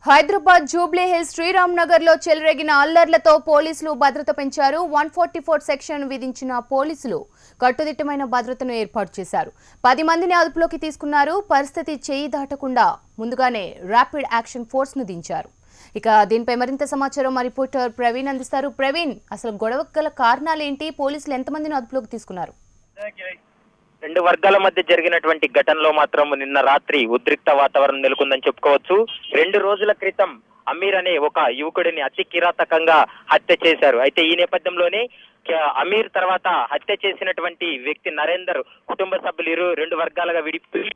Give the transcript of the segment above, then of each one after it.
Hyderabad Jubilee hills Sriram Nagar లో చెలరేగిన అల్లర్లతో పోలీసులు భద్రత పెంచారు. 144 సెక్షన్ విధించిన పోలీసులు కట్టుదిట్టమైన భద్రతను ఏర్పాటు చేశారు. 10 మందిని అదుపులోకి తీసుకున్నారు. పరిస్థితి చేయి దాటకుండా ముందుగానే ర్యాపిడ్ యాక్షన్ ఫోర్స్ ను దించారు. ఇక దీనిపై మరింత సమాచారం మా రిపోర్టర్ ప్రవీణ్ అందిస్తారు. ప్రవీణ్, అసలు గొడవకు గల కారణాలేంటి? పోలీసులు ఎంతమందిని అదుపులోకి తీసుకున్నారు? రెండు వర్గాల మధ్య జరిగినటువంటి ఘటనలో మాత్రం నిన్న రాత్రి ఉద్రిక్త వాతావరణం నెలకొందని చెప్పుకోవచ్చు. 2 రోజుల క్రితం అమీర్ అనే ఒక యువకుడిని అతి కిరాతకంగా హత్య చేశారు. అయితే ఈ నేపథ్యంలోనే అమీర్ తర్వాత హత్య చేసినటువంటి వ్యక్తి నరేందర్ కుటుంబ సభ్యులు 2 వర్గాలుగా విడిపోయి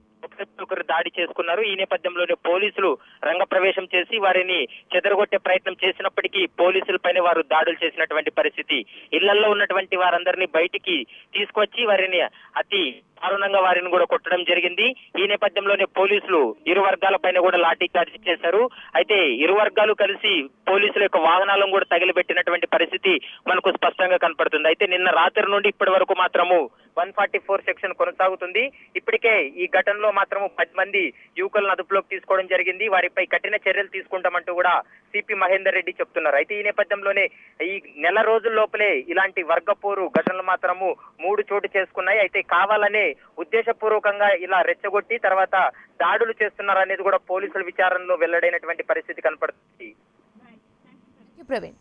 ఒకరు దాడి చేసుకున్నారు. ఈ నేపథ్యంలోనే పోలీసులు రంగప్రవేశం చేసి వారిని చెదరగొట్టే ప్రయత్నం చేసినప్పటికీ పోలీసులపైనే వారు దాడులు చేసినటువంటి పరిస్థితి. ఇళ్లలో ఉన్నటువంటి వారందరినీ బయటికి తీసుకొచ్చి వారిని అతి దారుణంగా వారిని కూడా కొట్టడం జరిగింది. ఈ నేపథ్యంలోనే పోలీసులు ఇరు వర్గాల పైన కూడా లాఠీ చార్జ్ చేశారు. అయితే ఇరు వర్గాలు కలిసి పోలీసుల యొక్క వాహనాలను కూడా తగిలిబెట్టినటువంటి పరిస్థితి మనకు స్పష్టంగా కనపడుతుంది. అయితే నిన్న రాత్రి నుండి ఇప్పటి వరకు మాత్రము 144 సెక్షన్ కొనసాగుతుంది. ఇప్పటికే ఈ ఘటనలో మాత్రము 10 మంది యువకులను అదుపులోకి తీసుకోవడం జరిగింది. వారిపై కఠిన చర్యలు తీసుకుంటామంటూ కూడా సిపి మహేందర్ రెడ్డి చెప్తున్నారు. అయితే ఈ నేపథ్యంలోనే ఈ నెల రోజుల లోపలే ఇలాంటి వర్గపోరు ఘటనలు మాత్రము 3 చోటు చేసుకున్నాయి. అయితే కావాలనే ఉద్దేశపూర్వకంగా ఇలా రెచ్చగొట్టి తర్వాత దాడులు చేస్తున్నారనేది కూడా పోలీసుల విచారణలో వెల్లడైనటువంటి పరిస్థితి కనపడుతుంది. ప్రవీణ్.